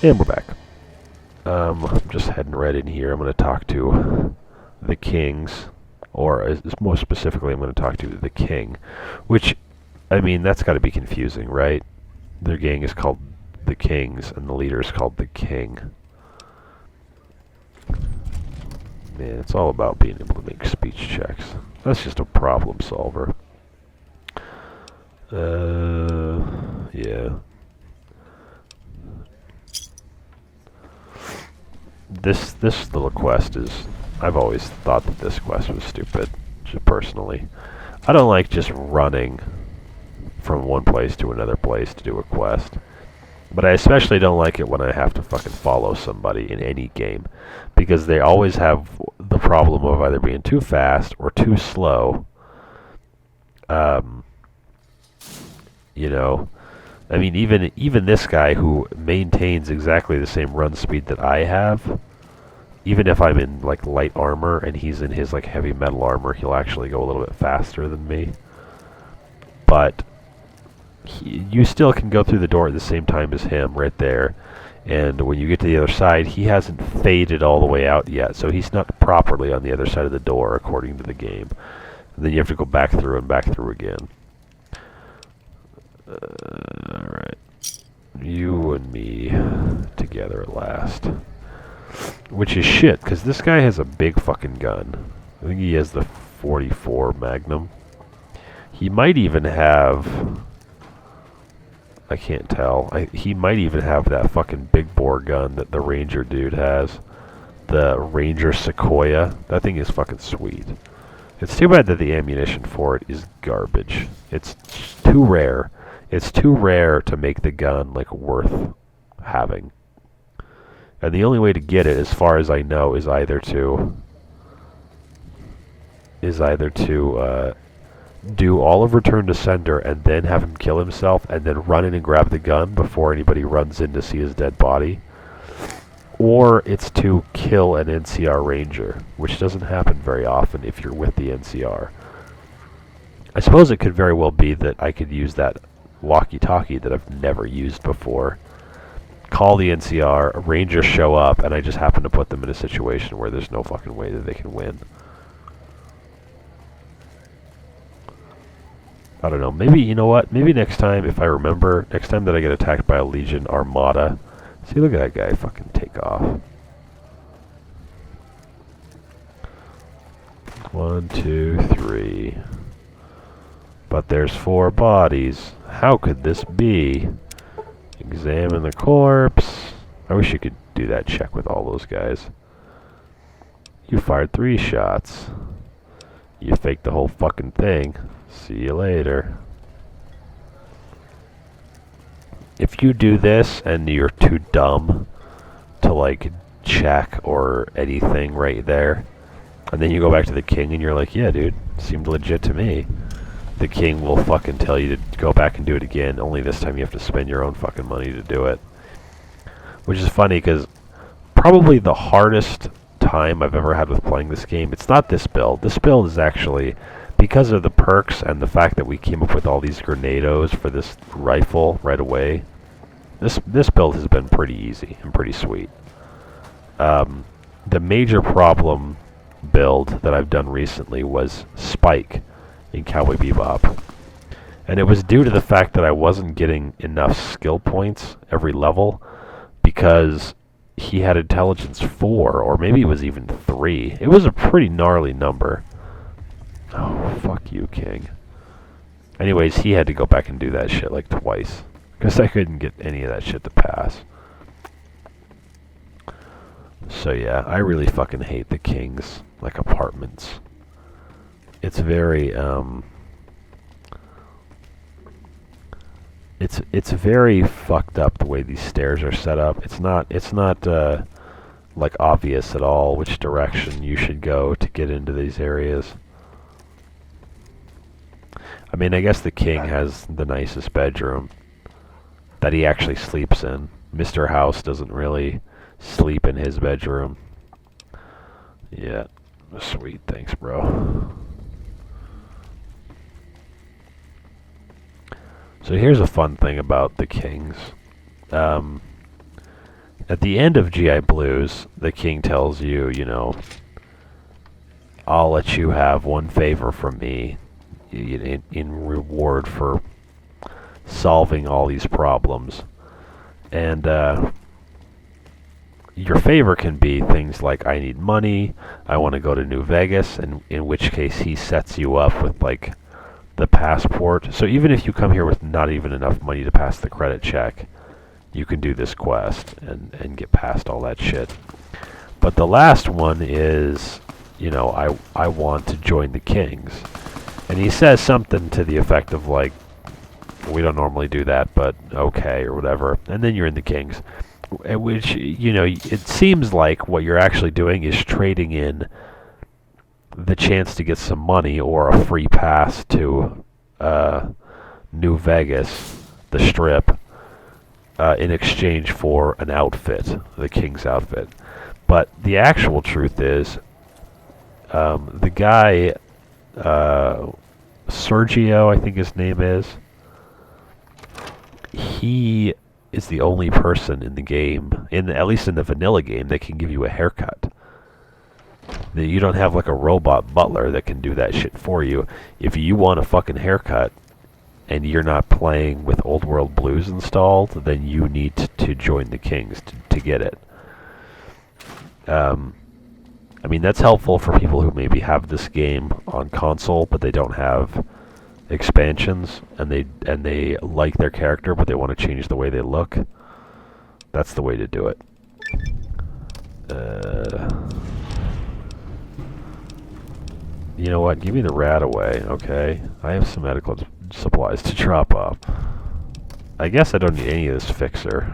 And we're back. I'm just heading right in here. I'm going to talk to the Kings, or more specifically, I'm going to talk to the King, which, I mean, that's got to be confusing, right? Their gang is called the Kings, and the leader is called the King. Man, it's all about being able to make speech checks. That's just a problem solver. Yeah. This little quest is... I've always thought that this quest was stupid, just personally. I don't like just running from one place to another place to do a quest. But I especially don't like it when I have to fucking follow somebody in any game. Because they always have the problem of either being too fast or too slow. You know, I mean, even this guy who maintains exactly the same run speed that I have, even if I'm in like light armor and he's in his like heavy metal armor, he'll actually go a little bit faster than me. But you still can go through the door at the same time as him right there. And when you get to the other side, he hasn't faded all the way out yet, so he's not properly on the other side of the door according to the game. And then you have to go back through and back through again. Alright. You and me together at last. Which is shit, because this guy has a big fucking gun. I think he has the 44 Magnum. He might even have... I can't tell. He might even have that fucking big bore gun that the Ranger dude has. The Ranger Sequoia. That thing is fucking sweet. It's too bad that the ammunition for it is garbage. It's too rare. It's too rare to make the gun, like, worth having. And the only way to get it, as far as I know, is either to do all of Return to Sender and then have him kill himself and then run in and grab the gun before anybody runs in to see his dead body. Or it's to kill an NCR Ranger, which doesn't happen very often if you're with the NCR. I suppose it could very well be that I could use that walkie-talkie that I've never used before. Call the NCR, Rangers show up, and I just happen to put them in a situation where there's no fucking way that they can win. I don't know. Maybe, you know what? Maybe next time, if I remember, next time that I get attacked by a Legion Armada... See, look at that guy fucking take off. 1, 2, 3. But there's 4 bodies. How could this be? Examine the corpse. I wish you could do that check with all those guys. You fired 3 shots. You faked the whole fucking thing. See you later. If you do this and you're too dumb to like check or anything right there, and then you go back to the King and you're like, yeah dude, seemed legit to me. The King will fucking tell you to go back and do it again, only this time you have to spend your own fucking money to do it. Which is funny because probably the hardest time I've ever had with playing this game, it's not this build. This build is actually, because of the perks and the fact that we came up with all these grenados for this rifle right away, this build has been pretty easy and pretty sweet. The major problem build that I've done recently was Spike in Cowboy Bebop. And it was due to the fact that I wasn't getting enough skill points every level because he had intelligence 4, or maybe it was even 3. It was a pretty gnarly number. Oh, fuck you, King. Anyways, he had to go back and do that shit like twice. Because I couldn't get any of that shit to pass. So yeah, I really fucking hate the King's, like, apartments. It's very, It's very fucked up the way these stairs are set up. It's not, like, obvious at all which direction you should go to get into these areas. I mean, I guess the King has the nicest bedroom that he actually sleeps in. Mr. House doesn't really sleep in his bedroom. Yeah. Sweet. Thanks, bro. So here's a fun thing about the Kings. at the end of GI Blues, the king tells you, you know, I'll let you have one favor from me in reward for solving all these problems. And your favor can be things like, I need money, I want to go to New Vegas, and in which case he sets you up with like the passport. So even if you come here with not even enough money to pass the credit check, you can do this quest and get past all that shit. But the last one is, you know, I want to join the Kings. And he says something to the effect of like, we don't normally do that, but okay, or whatever. And then you're in the Kings. Which, you know, it seems like what you're actually doing is trading in the chance to get some money or a free pass to New Vegas, the Strip, in exchange for an outfit, the King's outfit. But the actual truth is, the guy, Sergio, I think his name is, he is the only person in the game, at least in the vanilla game, that can give you a haircut. You don't have like a robot butler that can do that shit for you. If you want a fucking haircut, and you're not playing with Old World Blues installed, then you need to join the Kings to get it. I mean, that's helpful for people who maybe have this game on console, but they don't have expansions, and they like their character, but they want to change the way they look. That's the way to do it. You know what? Give me the rat away, okay? I have some medical supplies to drop off. I guess I don't need any of this fixer,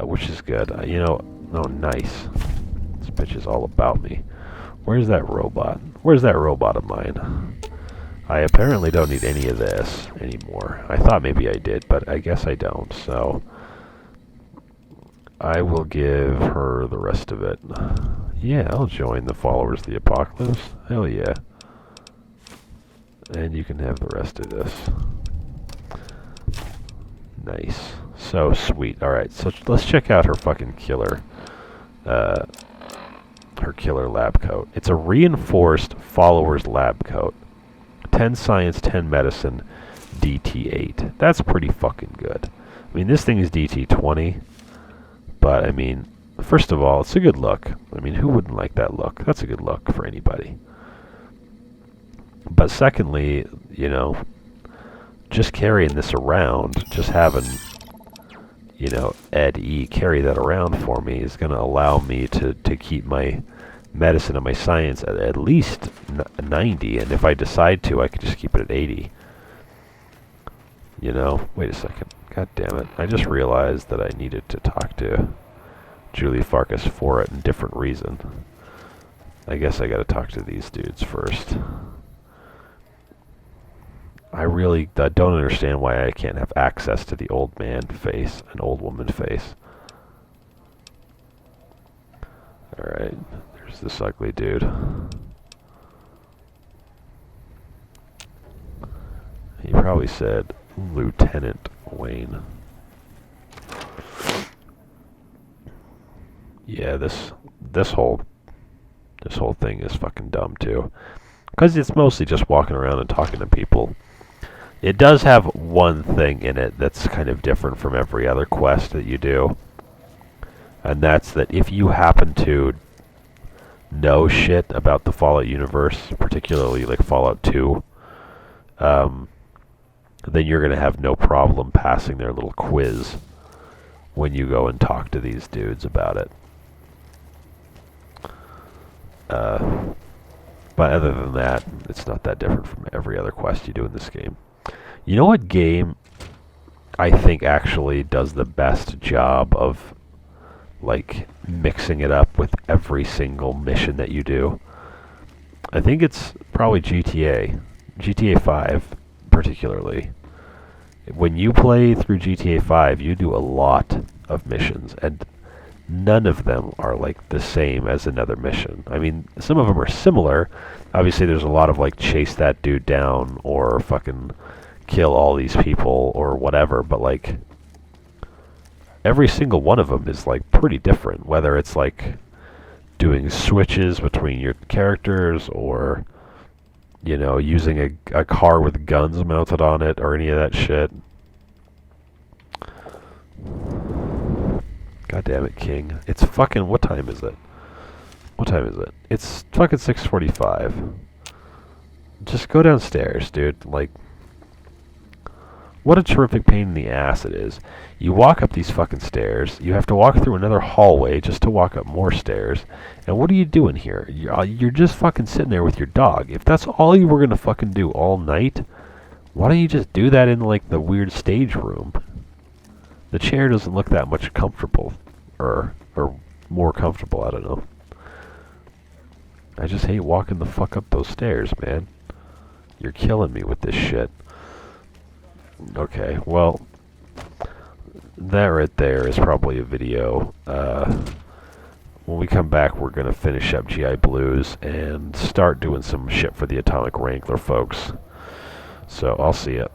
which is good. You know, oh, nice. This bitch is all about me. Where's that robot? Where's that robot of mine? I apparently don't need any of this anymore. I thought maybe I did, but I guess I don't, so I will give her the rest of it. Yeah, I'll join the Followers of the Apocalypse. Hell yeah. And you can have the rest of this. Nice. So sweet. Alright, so let's check out her fucking killer. Her killer lab coat. It's a reinforced Followers lab coat. 10 science, 10 medicine, DT8. That's pretty fucking good. I mean, this thing is DT20, but I mean, first of all, it's a good look. I mean, who wouldn't like that look? That's a good look for anybody. But secondly, you know, just carrying this around, just having, you know, Ed E carry that around for me is going to allow me to keep my medicine and my science at least 90, and if I decide to, I could just keep it at 80. You know, wait a second. God damn it. I just realized that I needed to talk to Julie Farkas for it, and different reason. I guess I gotta talk to these dudes first. I really don't understand why I can't have access to the old man face and old woman face. Alright, there's this ugly dude. He probably said Lieutenant Wayne. Yeah, this whole thing is fucking dumb too, because it's mostly just walking around and talking to people. It does have one thing in it that's kind of different from every other quest that you do, and that's that if you happen to know shit about the Fallout universe, particularly like Fallout 2, then you're gonna have no problem passing their little quiz when you go and talk to these dudes about it. But other than that, it's not that different from every other quest you do in this game. You know what game I think actually does the best job of like mixing it up with every single mission that you do? I think it's probably GTA 5 particularly. When you play through GTA 5, you do a lot of missions, and none of them are like the same as another mission. I mean, some of them are similar. Obviously, there's a lot of like chase that dude down or fucking kill all these people or whatever, but like every single one of them is like pretty different, whether it's like doing switches between your characters or, you know, using a car with guns mounted on it or any of that shit. God damn it, King. It's fucking, what time is it? What time is it? It's fucking 6:45. Just go downstairs, dude. Like, what a terrific pain in the ass it is. You walk up these fucking stairs, you have to walk through another hallway just to walk up more stairs, and what are you doing here? You're just fucking sitting there with your dog. If that's all you were gonna fucking do all night, why don't you just do that in, like, the weird stage room? The chair doesn't look that much comfortable, or more comfortable, I don't know. I just hate walking the fuck up those stairs, man. You're killing me with this shit. Okay, well, that right there is probably a video. When we come back, we're going to finish up GI Blues and start doing some shit for the Atomic Wrangler, folks. So, I'll see ya.